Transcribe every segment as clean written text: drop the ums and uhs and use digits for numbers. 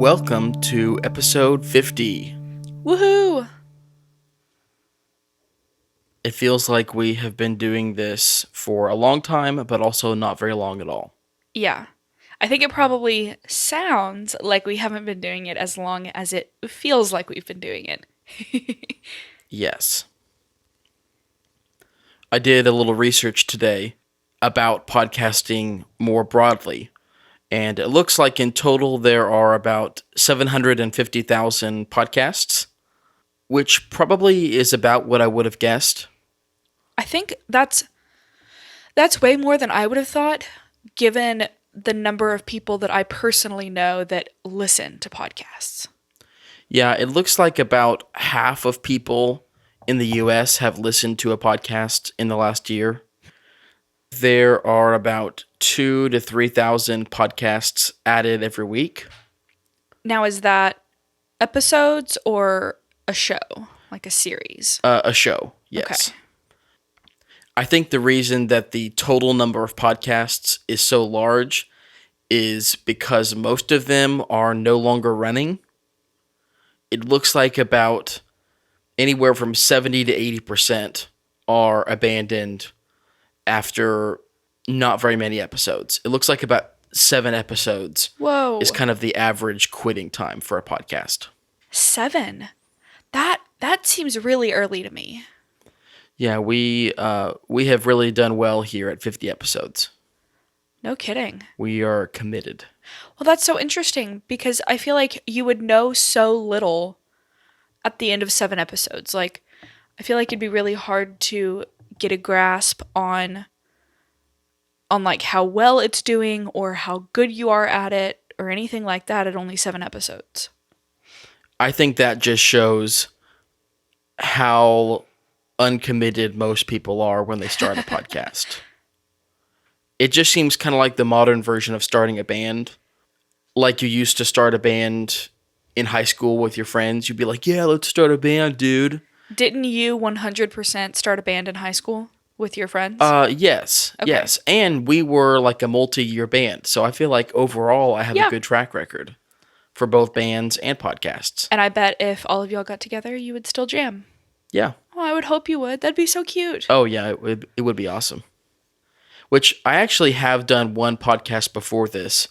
welcome to episode 50. Woohoo! It feels like we have been doing this for a long time, but also not very long at all. Yeah. I think it probably sounds like we haven't been doing it as long as it feels like we've been doing it. Yes. I did a little research today about podcasting more broadly, and it looks like in total there are about 750,000 podcasts, which probably is about what I would have guessed. I think that's way more than I would have thought, given the number of people that I personally know that listen to podcasts. Yeah, it looks like about half of people in the US have listened to a podcast in the last year. There are about 2,000 to 3,000 podcasts added every week. Now, is that episodes or a show, like a series? A show, yes. Okay. I think the reason that the total number of podcasts is so large is because most of them are no longer running. It looks like about anywhere from 70 to 80% are abandoned after not very many episodes. It looks like about 7 episodes Whoa. is kind of the average quitting time for a podcast. 7? That seems really early to me. Yeah, we have really done well here at 50 episodes. No kidding. We are committed. Well, that's so interesting because I feel like you would know so little at the end of 7 episodes. Like, I feel like it'd be really hard to get a grasp on like how well it's doing or how good you are at it or anything like that at only 7 episodes. I think that just shows how uncommitted most people are when they start a podcast. It just seems kind of like the modern version of starting a band. Like you used to start a band in high school with your friends. You'd be like, yeah, let's start a band, dude. Didn't you 100% start a band in high school with your friends? Yes. Okay. Yes. And we were like a multi-year band. So I feel like overall I have a good track record for both bands and podcasts. And I bet if all of y'all got together, you would still jam. Yeah. Oh, I would hope you would. That'd be so cute. Oh, yeah. It would be awesome. Which I actually have done one podcast before this.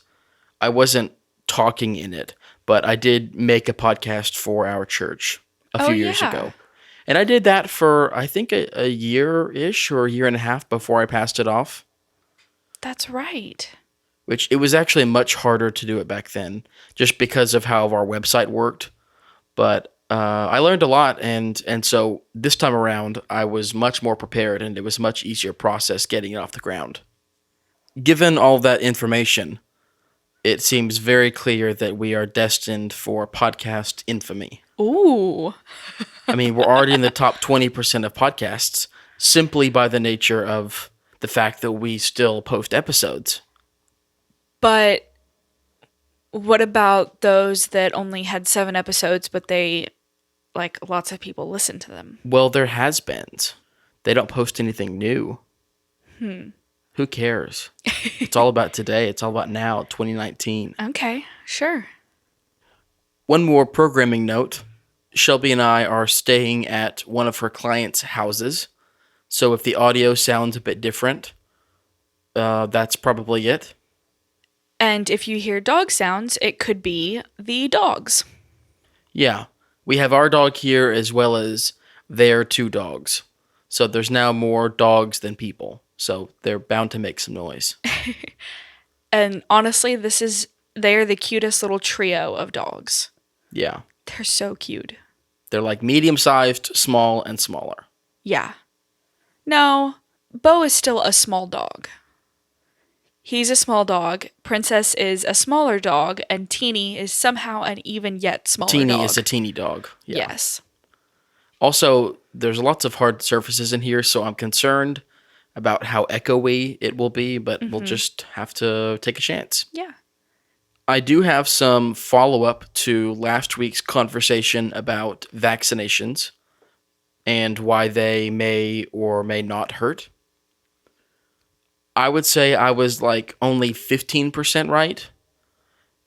I wasn't talking in it, but I did make a podcast for our church a few years ago. And I did that for, I think, a year-ish or a year and a half before I passed it off. That's right. Which it was actually much harder to do it back then, just because of how our website worked. But I learned a lot, and so this time around, I was much more prepared, and it was a much easier process getting it off the ground. Given all that information, it seems very clear that we are destined for podcast infamy. Ooh. I mean, we're already in the top 20% of podcasts simply by the nature of the fact that we still post episodes. But what about those that only had 7 episodes, but lots of people listen to them? Well, there has been. They don't post anything new. Who cares? It's all about today. It's all about now, 2019. Okay, sure. One more programming note. Shelby and I are staying at one of her clients' houses. So if the audio sounds a bit different, that's probably it. And if you hear dog sounds, it could be the dogs. Yeah. We have our dog here as well as their 2 dogs. So there's now more dogs than people. So they're bound to make some noise. And honestly, they're the cutest little trio of dogs. Yeah. They're so cute. They're like medium-sized, small, and smaller. Yeah. No, Bo is still a small dog. He's a small dog, Princess is a smaller dog, and Teeny is somehow an even yet smaller dog. Teeny is a teeny dog. Yeah. Yes. Also, there's lots of hard surfaces in here, so I'm concerned about how echoey it will be, but we'll just have to take a chance. Yeah. I do have some follow-up to last week's conversation about vaccinations and why they may or may not hurt. I would say I was like only 15% right,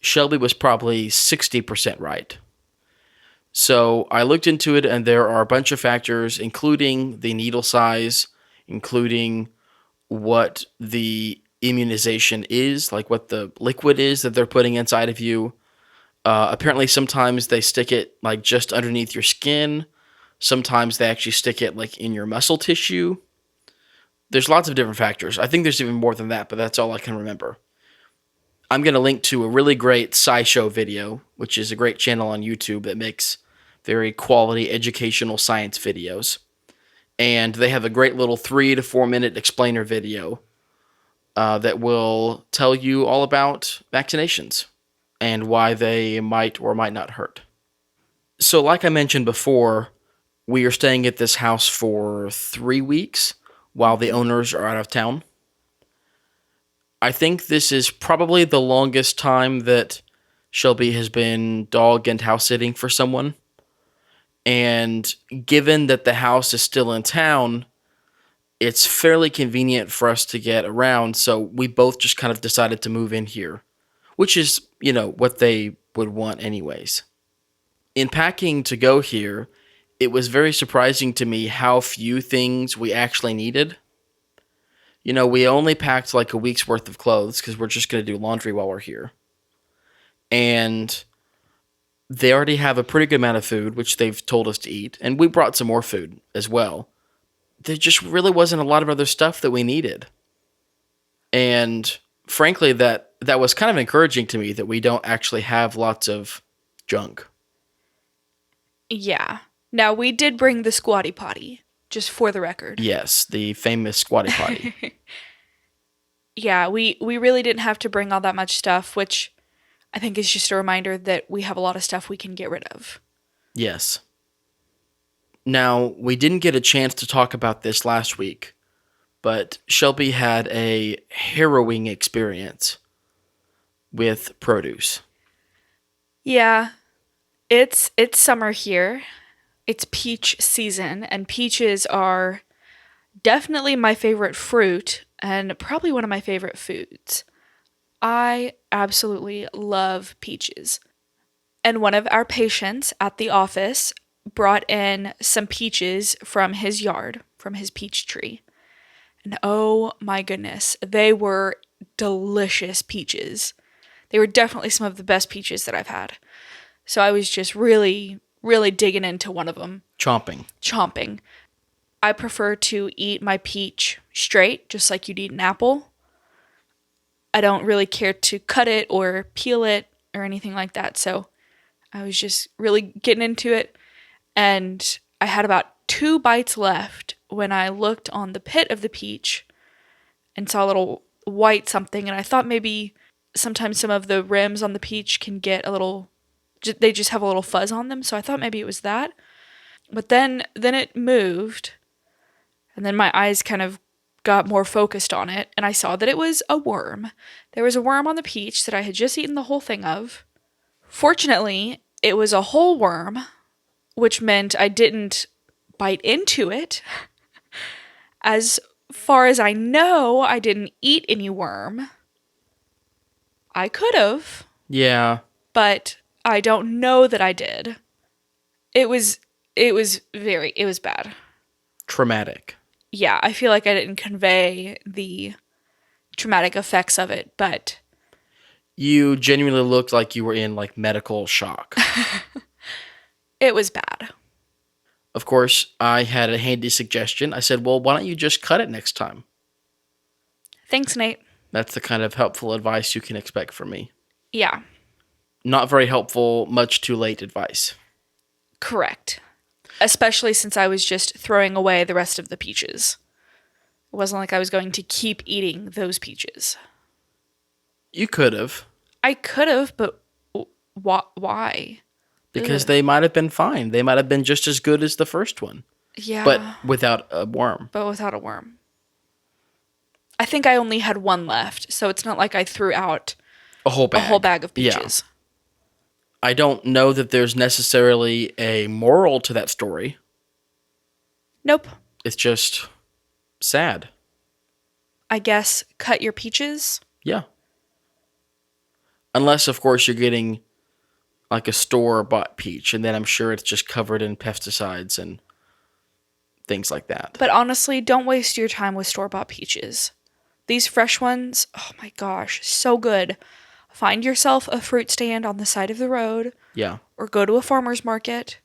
Shelby was probably 60% right. So I looked into it, and there are a bunch of factors, including the needle size, including what the immunization is, like what the liquid is that they're putting inside of you. Apparently, sometimes they stick it like just underneath your skin. Sometimes they actually stick it like in your muscle tissue. There's lots of different factors. I think there's even more than that, but that's all I can remember. I'm going to link to a really great SciShow video, which is a great channel on YouTube that makes very quality educational science videos. And they have a great little 3 to 4 minute explainer video that will tell you all about vaccinations and why they might or might not hurt. So, like I mentioned before, we are staying at this house for 3 weeks while the owners are out of town. I think this is probably the longest time that Shelby has been dog and house sitting for someone. And given that the house is still in town, it's fairly convenient for us to get around. So we both just kind of decided to move in here, which is, what they would want anyways. In packing to go here, it was very surprising to me how few things we actually needed. We only packed like a week's worth of clothes because we're just going to do laundry while we're here. And they already have a pretty good amount of food, which they've told us to eat. And we brought some more food as well. There just really wasn't a lot of other stuff that we needed. And frankly, that was kind of encouraging to me that we don't actually have lots of junk. Yeah. Now, we did bring the Squatty Potty, just for the record. Yes, the famous Squatty Potty. Yeah, we really didn't have to bring all that much stuff, which I think is just a reminder that we have a lot of stuff we can get rid of. Yes. Now, we didn't get a chance to talk about this last week, but Shelby had a harrowing experience with produce. Yeah, it's summer here. It's peach season, and peaches are definitely my favorite fruit and probably one of my favorite foods. I absolutely love peaches. And one of our patients at the office brought in some peaches from his yard, from his peach tree. And oh my goodness, they were delicious peaches. They were definitely some of the best peaches that I've had. So I was just really, really digging into one of them. Chomping. I prefer to eat my peach straight, just like you'd eat an apple. I don't really care to cut it or peel it or anything like that. So I was just really getting into it. And I had about 2 bites left when I looked on the pit of the peach and saw a little white something. And I thought maybe sometimes some of the rims on the peach can get a little, they just have a little fuzz on them. So I thought maybe it was that. But then it moved. And then my eyes kind of got more focused on it. And I saw that it was a worm. There was a worm on the peach that I had just eaten the whole thing of. Fortunately, it was a whole worm, which meant I didn't bite into it. As far as I know, I didn't eat any worm. I could have. Yeah. But I don't know that I did. It was bad. Traumatic. Yeah, I feel like I didn't convey the traumatic effects of it, but You genuinely looked like you were in like medical shock. it was bad. Of course, I had a handy suggestion. I said, well, why don't you just cut it next time? Thanks, Nate. That's the kind of helpful advice you can expect from me. Yeah. Not very helpful, much too late advice. Correct. Especially since I was just throwing away the rest of the peaches. It wasn't like I was going to keep eating those peaches. You could have. I could have, but why? Because they might have been fine. They might have been just as good as the first one. Yeah. But without a worm. I think I only had one left, so it's not like I threw out a whole bag of peaches. Yeah. I don't know that there's necessarily a moral to that story. Nope. It's just sad. I guess cut your peaches? Yeah. Unless, of course, you're getting like a store-bought peach, and then I'm sure it's just covered in pesticides and things like that. But honestly, don't waste your time with store-bought peaches. These fresh ones, oh my gosh, so good. Find yourself a fruit stand on the side of the road, Yeah. or go to a farmer's market,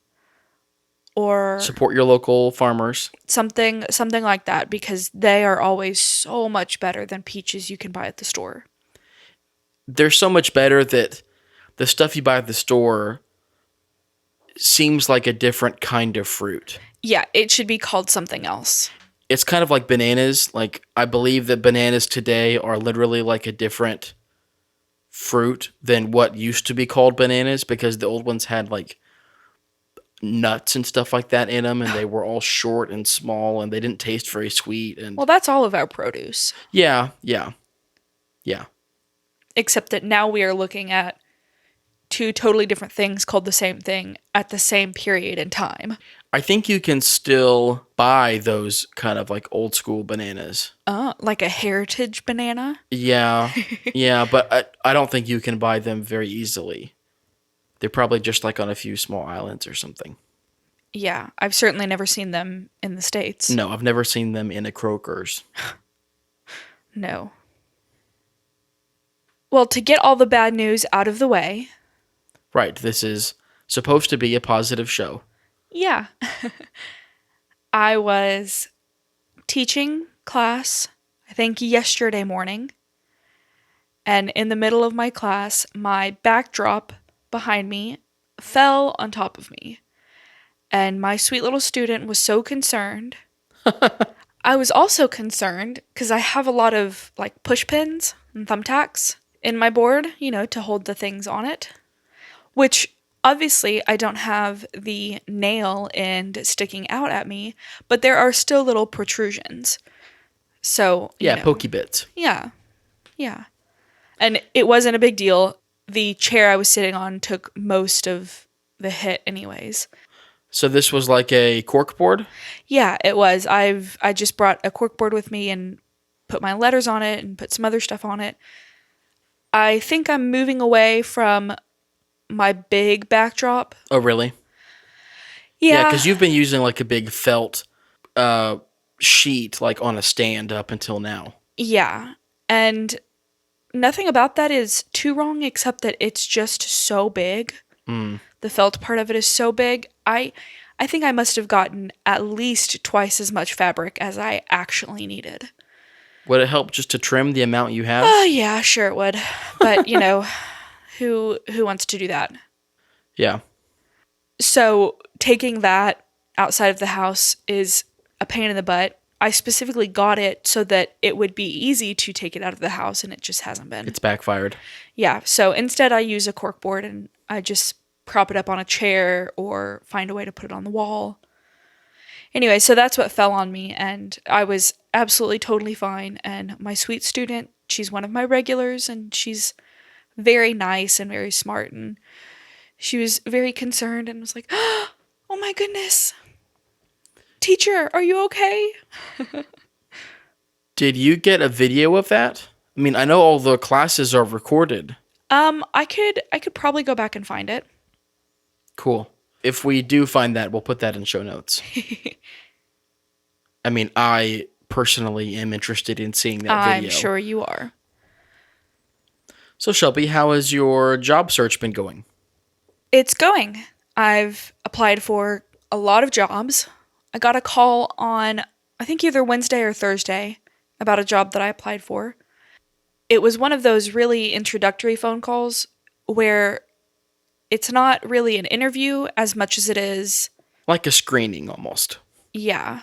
or Support your local farmers. something like that, because they are always so much better than peaches you can buy at the store. They're so much better that the stuff you buy at the store seems like a different kind of fruit. Yeah, it should be called something else. It's kind of like bananas. Like, I believe that bananas today are literally like a different fruit than what used to be called bananas, because the old ones had like nuts and stuff like that in them, and they were all short and small, and they didn't taste very sweet. And Well, that's all of our produce. yeah. Except that now we are looking at two totally different things called the same thing at the same period in time. I think you can still buy those kind of like old school bananas. Like a heritage banana? Yeah, yeah, but I don't think you can buy them very easily. They're probably just like on a few small islands or something. Yeah, I've certainly never seen them in the States. No, I've never seen them in a Kroger's. No. Well, to get all the bad news out of the way. Right, this is supposed to be a positive show. Yeah. I was teaching class, I think yesterday morning. And in the middle of my class, my backdrop behind me fell on top of me. And my sweet little student was so concerned. I was also concerned because I have a lot of like push pins and thumbtacks in my board, to hold the things on it. Which obviously I don't have the nail end sticking out at me, but there are still little protrusions. So, Yeah, pokey bits. Yeah. Yeah. And it wasn't a big deal. The chair I was sitting on took most of the hit anyways. So this was like a cork board? Yeah, it was. I just brought a cork board with me and put my letters on it and put some other stuff on it. I think I'm moving away from my big backdrop. Oh, really? Yeah, because you've been using like a big felt sheet like on a stand up until now. Yeah. And nothing about that is too wrong except that it's just so big. The felt part of it is so big. I think I must have gotten at least twice as much fabric as I actually needed. Would it help just to trim the amount you have? Oh, yeah, sure it would. But, who wants to do that? Yeah. So taking that outside of the house is a pain in the butt. I specifically got it so that it would be easy to take it out of the house, and it just hasn't been. It's backfired. Yeah, so instead I use a cork board and I just prop it up on a chair or find a way to put it on the wall. Anyway, so that's what fell on me, and I was absolutely totally fine. And my sweet student, she's one of my regulars, and she's very nice and very smart, and she was very concerned and was like, "Oh my goodness. Teacher, are you okay?" Did you get a video of that? I mean, I know all the classes are recorded. I could probably go back and find it. Cool. If we do find that, we'll put that in show notes. I mean, I personally am interested in seeing that video. I'm sure you are. So, Shelby, how has your job search been going? It's going. I've applied for a lot of jobs. I got a call on, I think either Wednesday or Thursday, about a job that I applied for. It was one of those really introductory phone calls where it's not really an interview as much as it is... Like a screening, almost. Yeah.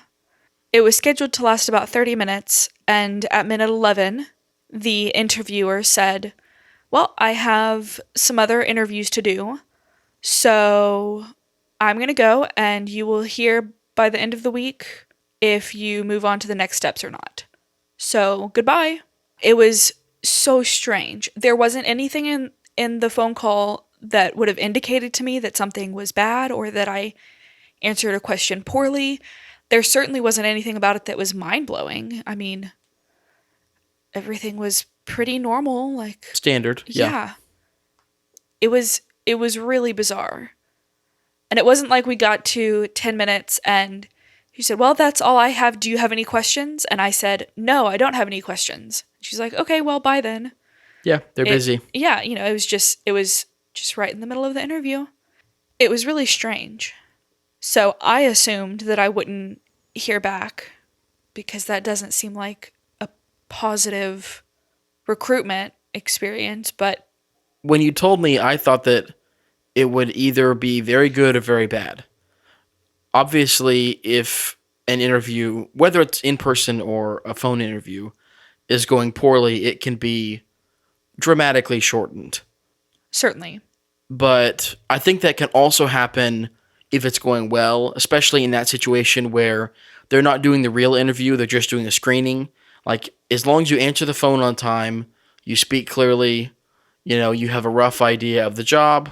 It was scheduled to last about 30 minutes, and at minute 11, the interviewer said, "Well, I have some other interviews to do, so I'm going to go, and you will hear by the end of the week if you move on to the next steps or not. So, goodbye." It was so strange. There wasn't anything in the phone call that would have indicated to me that something was bad or that I answered a question poorly. There certainly wasn't anything about it that was mind-blowing. I mean, everything was pretty normal, like... Standard, yeah. it was really bizarre. And it wasn't like we got to 10 minutes and she said, "Well, that's all I have. Do you have any questions?" And I said, "No, I don't have any questions." She's like, "Okay, well, bye then." Yeah, they're busy. Yeah, it was just right in the middle of the interview. It was really strange. So I assumed that I wouldn't hear back because that doesn't seem like a positive recruitment experience, but When you told me, I thought that it would either be very good or very bad. Obviously, if an interview, whether it's in person or a phone interview, is going poorly, it can be dramatically shortened. certainly. But I think that can also happen if it's going well, especially in that situation where they're not doing the real interview, they're just doing a screening. Like, as long as you answer the phone on time, you speak clearly, you have a rough idea of the job,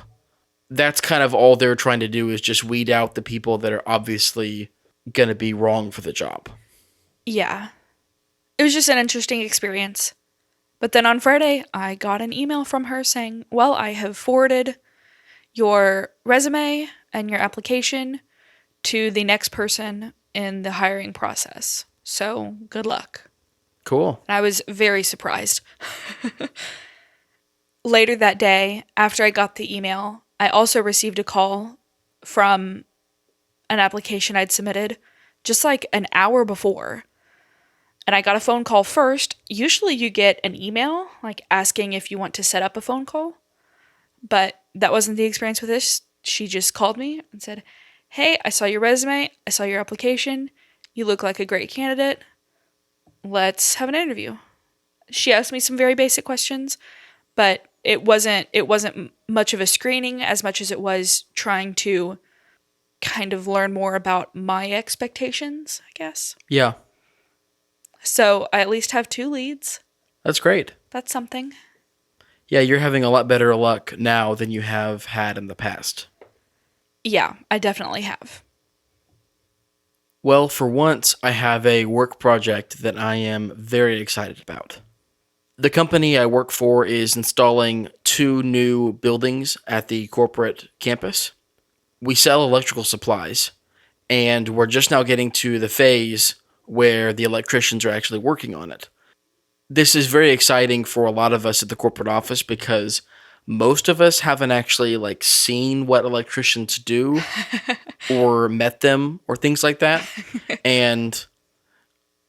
that's kind of all they're trying to do is just weed out the people that are obviously going to be wrong for the job. Yeah. It was just an interesting experience. But then on Friday, I got an email from her saying, "Well, I have forwarded your resume and your application to the next person in the hiring process. So good luck." Cool. And I was very surprised. Later that day, after I got the email, I also received a call from an application I'd submitted just like an hour before. And I got a phone call first. Usually you get an email like asking if you want to set up a phone call, but that wasn't the experience with this. She just called me and said, "Hey, I saw your resume. I saw your application. You look like a great candidate. Let's have an interview." She asked me some very basic questions, but it wasn't much of a screening as much as it was trying to kind of learn more about my expectations, I guess. Yeah, So I at least have 2 leads. that's great. That's something. Yeah, you're having a lot better luck now than you have had in the past. Yeah, I definitely have. Well, for once, I have a work project that I am very excited about. The company I work for is installing 2 new buildings at the corporate campus. We sell electrical supplies, and we're just now getting to the phase where the electricians are actually working on it. This is very exciting for a lot of us at the corporate office because most of us haven't actually seen what electricians do or met them or things like that. And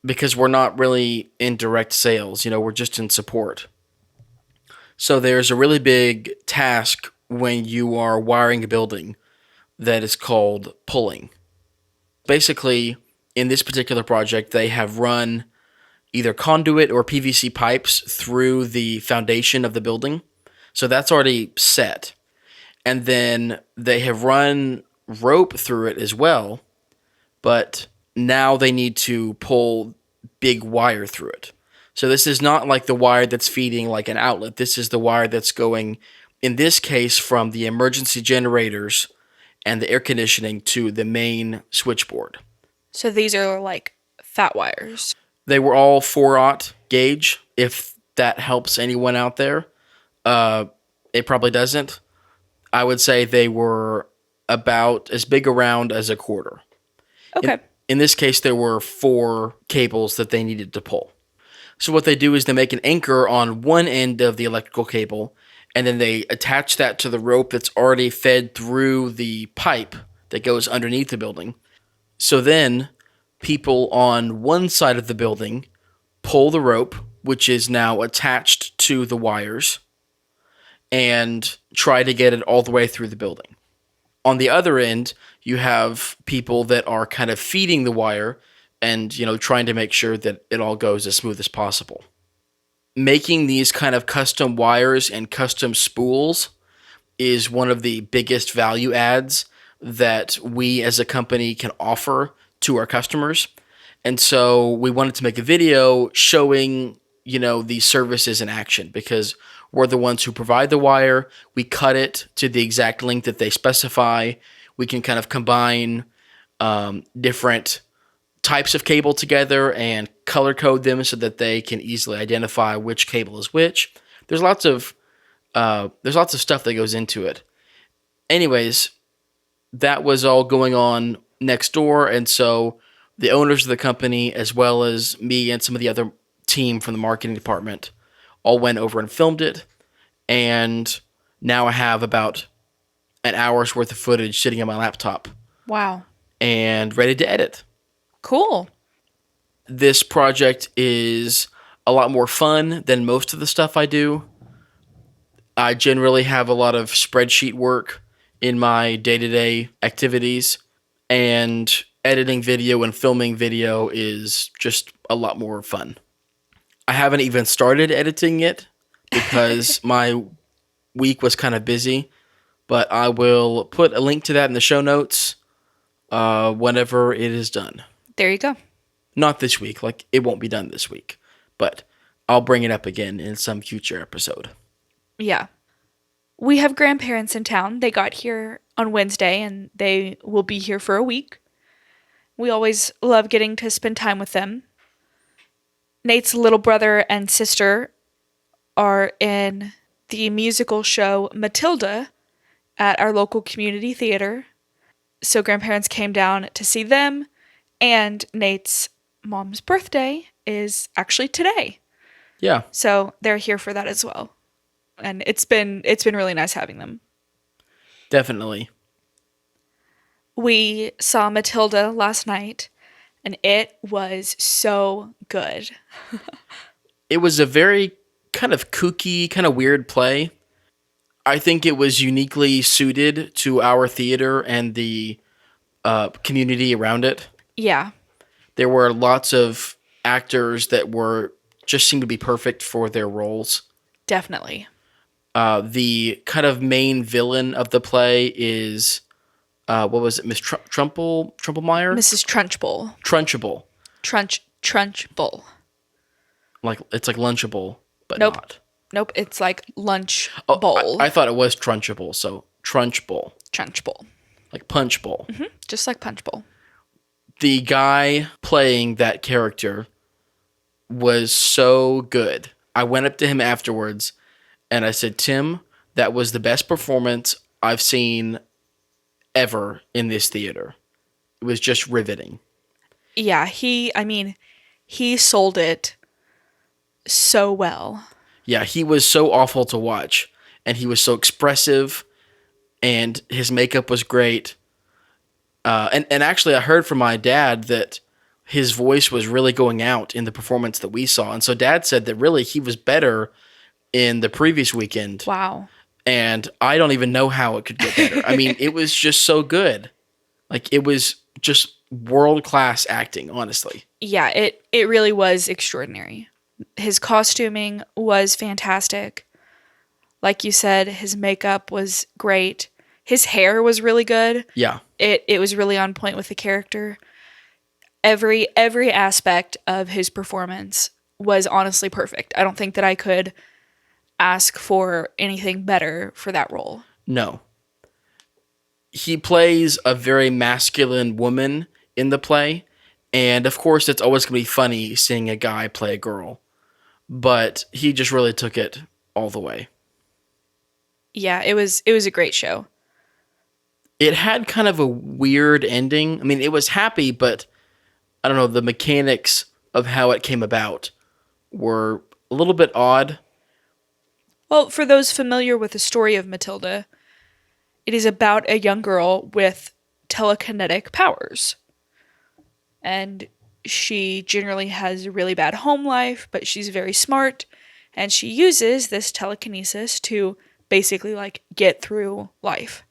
because we're not really in direct sales, we're just in support. So there's a really big task when you are wiring a building that is called pulling. Basically, in this particular project, they have run either conduit or PVC pipes through the foundation of the building. So that's already set. And then they have run rope through it as well, but now they need to pull big wire through it. So this is not like the wire that's feeding like an outlet. This is the wire that's going, in this case, from the emergency generators and the air conditioning to the main switchboard. So these are like fat wires. They were all 4/0 gauge, if that helps anyone out there. It probably doesn't. I would say they were about as big around as a quarter. Okay. In this case, there were 4 cables that they needed to pull. So what they do is they make an anchor on one end of the electrical cable, and then they attach that to the rope that's already fed through the pipe that goes underneath the building. So then people on one side of the building pull the rope, which is now attached to the wires, and try to get it all the way through the building. On the other end, you have people that are kind of feeding the wire and, trying to make sure that it all goes as smooth as possible. Making these kind of custom wires and custom spools is one of the biggest value adds that we as a company can offer to our customers. And so we wanted to make a video showing, these services in action because we're the ones who provide the wire. We cut it to the exact length that they specify. We can kind of combine different types of cable together and color code them so that they can easily identify which cable is which. There's lots of There's lots of stuff that goes into it. Anyways, that was all going on next door, and so the owners of the company, as well as me and some of the other team from the marketing department, all went over and filmed it. And now I have about an hour's worth of footage sitting on my laptop Wow. and ready to edit. Cool. This project is a lot more fun than most of the stuff I do. I generally have a lot of spreadsheet work in my day-to-day activities, and editing video and filming video is just a lot more fun. I haven't even started editing it because my week was kind of busy, but I will put a link to that in the show notes whenever it is done. There you go. Not this week, like it won't be done this week, but I'll bring it up again in some future episode. Yeah. We have grandparents in town. They got here on Wednesday and they will be here for a week. We always love getting to spend time with them. Nate's little brother and sister are in the musical show Matilda at our local community theater. So grandparents came down to see them, and Nate's mom's birthday is actually today. Yeah. So they're here for that as well. And it's been really nice having them. Definitely. We saw Matilda last night, and it was so good. It was a very kind of kooky, kind of weird play. I think it was uniquely suited to our theater and the community around it. Yeah, There were lots of actors that were just seemed to be perfect for their roles. definitely. The kind of main villain of the play is what was it, Miss Trumplemeyer? Mrs. Trunch-a-bull. Trunch-a-bull. Trunch-a-bull. Like it's like Lunchable, but Nope. not. Nope, it's like lunch Oh, bowl. I thought it was Trunchable, so Trunch Bowl, Trunch-a-bull. like Punch Bowl. Just like Punch Bowl. The guy playing that character was so good. I went up to him afterwards and I said, Tim, that was the best performance I've seen ever in this theater. It was just riveting. Yeah, he sold it so well. Yeah, he was so awful to watch, and he was so expressive, and his makeup was great. And actually, I heard from my dad that his voice was really going out in the performance that we saw. And so Dad said that really he was better in the previous weekend. Wow. And I don't even know how it could get better. I mean, it was just so good. Like, it was just world-class acting, honestly. Yeah, it really was extraordinary. His costuming was fantastic. Like you said, his makeup was great. His hair was really good. Yeah. It was really on point with the character. Every aspect of his performance was honestly perfect. I don't think that I could ask for anything better for that role. No. He plays a very masculine woman in the play, and of course it's always going to be funny seeing a guy play a girl, but he just really took it all the way. Yeah, it was a great show. It had kind of a weird ending. I mean, it was happy, but I don't know, the mechanics of how it came about were a little bit odd. Well, for those familiar with the story of Matilda, it is about a young girl with telekinetic powers. And she generally has a really bad home life, but she's very smart, and she uses this telekinesis to basically like get through life.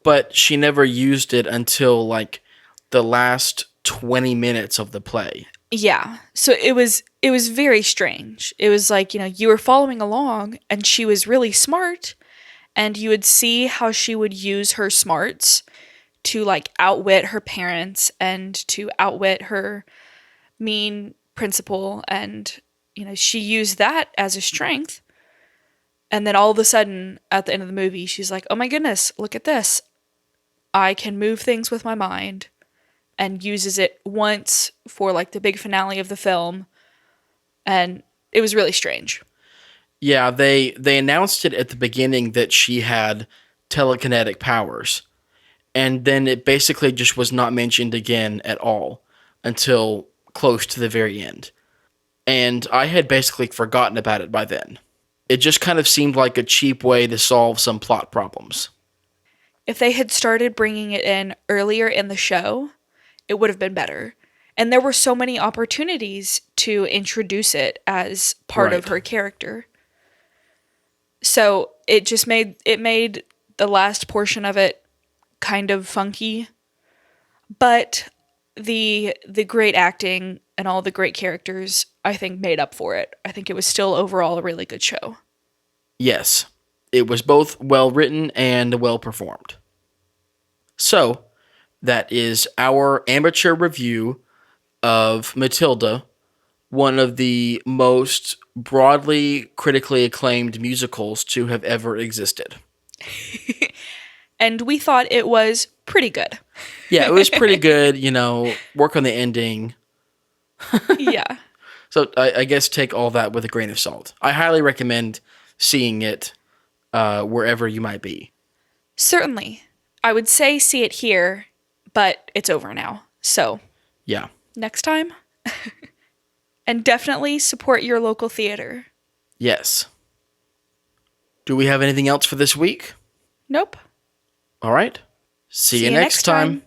But she never used it until like the last 20 minutes of the play. Yeah. So it was very strange. It was like, you were following along and she was really smart, and you would see how she would use her smarts to like outwit her parents and to outwit her mean principal, and she used that as a strength. And then all of a sudden at the end of the movie she's like, "Oh my goodness, look at this. I can move things with my mind," and uses it once for like the big finale of the film. And it was really strange. Yeah, they announced it at the beginning that she had telekinetic powers, and then it basically just was not mentioned again at all until close to the very end. And I had basically forgotten about it by then. It just kind of seemed like a cheap way to solve some plot problems. If they had started bringing it in earlier in the show, it would have been better. And there were so many opportunities to introduce it as part of Right. her character. So it made the last portion of it kind of funky, but the great acting and all the great characters I think made up for it. I think it was still overall a really good show. Yes, it was both well written and well performed. So, that is our amateur review of Matilda, one of the most broadly critically acclaimed musicals to have ever existed. And we thought it was pretty good. Yeah, it was pretty good, work on the ending. Yeah. So I guess take all that with a grain of salt. I highly recommend seeing it wherever you might be. Certainly. I would say see it here, but it's over now. So, Yeah. next time. And definitely support your local theater. Yes. Do we have anything else for this week? Nope. All right. See you you next time.